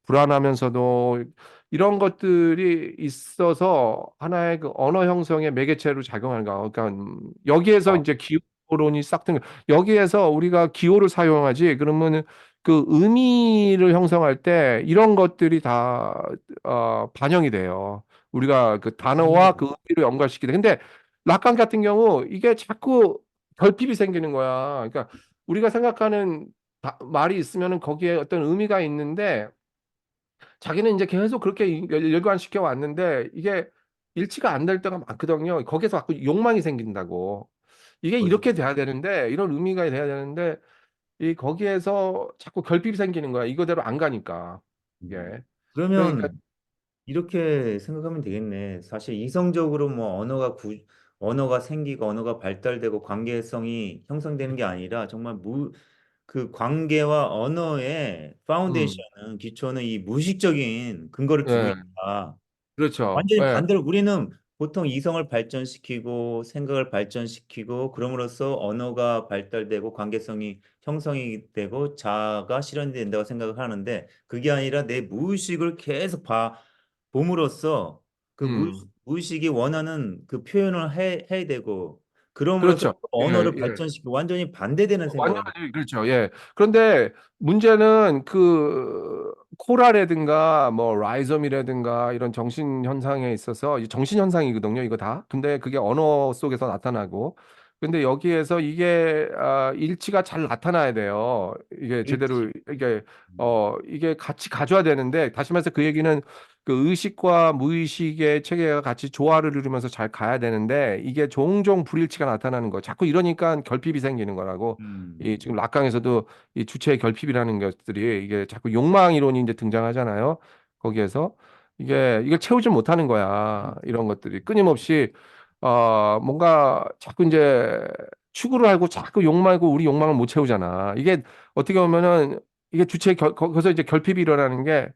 [SPEAKER 2] 불안하면서도 이런 것들이 있어서 하나의 그 언어 형성의 매개체로 작용하는 거. 그러니까 여기에서
[SPEAKER 1] 아,
[SPEAKER 2] 이제 기호론이 싹튼 여기에서 우리가 기호를 사용하지. 그러면 그 의미를 형성할 때 이런 것들이 다 반영이 돼요. 우리가 그 단어와 그 의미를 연관시키는데 근데 락강 같은 경우 이게 자꾸 결핍이 생기는 거야. 그러니까 우리가 생각하는 말이 있으면은 거기에 어떤 의미가 있는데 자기는 이제 계속 그렇게 열관시켜 왔는데 이게 일치가 안 될 때가 많거든요. 거기서 자꾸 욕망이 생긴다고. 이게
[SPEAKER 1] 그렇죠.
[SPEAKER 2] 이렇게 돼야 되는데 이런 의미가 돼야 되는데 이 거기에서 자꾸 결핍이 생기는 거야. 이거대로 안 가니까.
[SPEAKER 1] 음.
[SPEAKER 2] 예. 그러니까
[SPEAKER 1] 그러면 이렇게 생각하면 되겠네. 사실 이성적으로 뭐 언어가 생기고 언어가 발달되고 관계성이 형성되는 게 아니라 정말 그 관계와 언어의
[SPEAKER 2] 음.
[SPEAKER 1] 파운데이션은 기초는 이 무의식적인 근거를 두고
[SPEAKER 2] 예.
[SPEAKER 1] 있다.
[SPEAKER 2] 그렇죠.
[SPEAKER 1] 완전히
[SPEAKER 2] 예.
[SPEAKER 1] 반대로 우리는 보통 이성을 발전시키고 생각을 발전시키고 그럼으로써 언어가 발달되고 관계성이 형성이 되고 자아가 실현된다고 생각을 하는데 그게 아니라 내 무의식을 계속 봄으로써 그
[SPEAKER 2] 음.
[SPEAKER 1] 무의식이 원하는 그 표현을 해야 되고 그럼으로써
[SPEAKER 2] 그렇죠. 예,
[SPEAKER 1] 언어를
[SPEAKER 2] 예.
[SPEAKER 1] 발전시키고 완전히 반대되는 생각을 하는
[SPEAKER 2] 완전히 그렇죠. 예. 그런데 문제는 그 코라라든가 뭐 라이점이라든가 이런 정신 현상에 있어서 이 정신 현상이거든요. 이거 다. 근데 그게 언어 속에서 나타나고. 근데 여기에서 이게 일치가 잘 나타나야 돼요. 이게
[SPEAKER 1] 일치.
[SPEAKER 2] 제대로 이게
[SPEAKER 1] 음,
[SPEAKER 2] 이게 같이 가져야 되는데 다시 말해서 그 얘기는 그 의식과 무의식의 체계가 같이 조화를 이루면서 잘 가야 되는데 이게 종종 불일치가 나타나는 거. 자꾸 이러니까 결핍이 생기는 거라고. 이
[SPEAKER 1] 음,
[SPEAKER 2] 지금 락강에서도 이 주체의 결핍이라는 것들이 이게 자꾸 욕망 이론이 이제 등장하잖아요. 거기에서 이걸 채우지 못하는 거야. 이런 것들이 끊임없이 뭔가 자꾸 이제 추구를 하고 자꾸 욕망이고 우리 욕망을 못 채우잖아. 이게 어떻게 보면은 이게 거기서 이제 결핍이 일어나는 게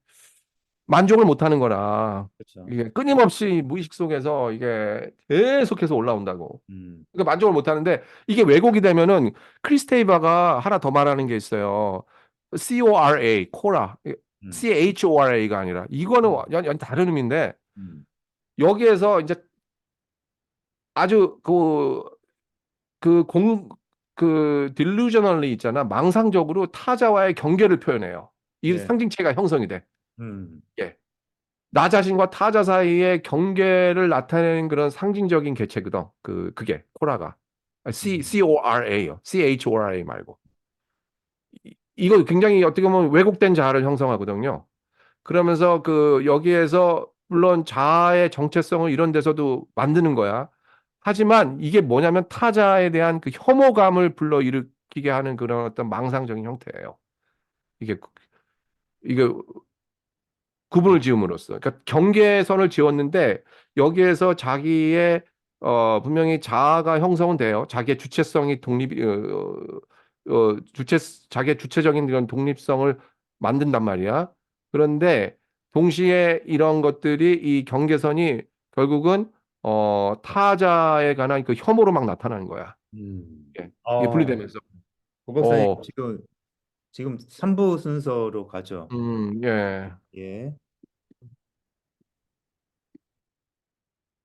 [SPEAKER 2] 만족을 못 하는 거라.
[SPEAKER 1] 그렇죠.
[SPEAKER 2] 이게 끊임없이 무의식 속에서 이게 계속해서 올라온다고.
[SPEAKER 1] 음,
[SPEAKER 2] 그러니까 만족을 못 하는데 이게 왜곡이 되면은 크리스 테이바가 하나 더 말하는 게 있어요. CORA, 코라.
[SPEAKER 1] 음,
[SPEAKER 2] CHORA가 아니라 이거는
[SPEAKER 1] 음,
[SPEAKER 2] 완전 다른 의미인데
[SPEAKER 1] 음,
[SPEAKER 2] 여기에서 이제 아주 그 공, delusionally 있잖아. 망상적으로 타자와의 경계를 표현해요. 이
[SPEAKER 1] 네,
[SPEAKER 2] 상징체가 형성이 돼.
[SPEAKER 1] 음,
[SPEAKER 2] 예. 나 자신과 타자 사이의 경계를 나타내는 그런 상징적인 개체거든. 그게 코라가.
[SPEAKER 1] 음,
[SPEAKER 2] CORA요. CHORA 말고. 이거 굉장히 어떻게 보면 왜곡된 자아를 형성하거든요. 그러면서 여기에서 물론 자아의 정체성을 이런 데서도 만드는 거야. 하지만 이게 뭐냐면 타자에 대한 그 혐오감을 불러일으키게 하는 그런 어떤 망상적인 형태예요. 이게 이게 구분을 지음으로써. 그러니까 경계선을 지었는데 여기에서 자기의 분명히 자아가 형성은 돼요. 자기의 주체성이 자기의 주체적인 이런 독립성을 만든단 말이야. 그런데 동시에 이런 것들이 이 경계선이 결국은 타자에 관한 그 혐오로 막 나타나는 거야.
[SPEAKER 1] 음.
[SPEAKER 2] 예. 이게
[SPEAKER 1] 어,
[SPEAKER 2] 분리되면서.
[SPEAKER 1] 고 박사님
[SPEAKER 2] 어,
[SPEAKER 1] 지금 3부 순서로 가죠.
[SPEAKER 2] 예.
[SPEAKER 1] 예.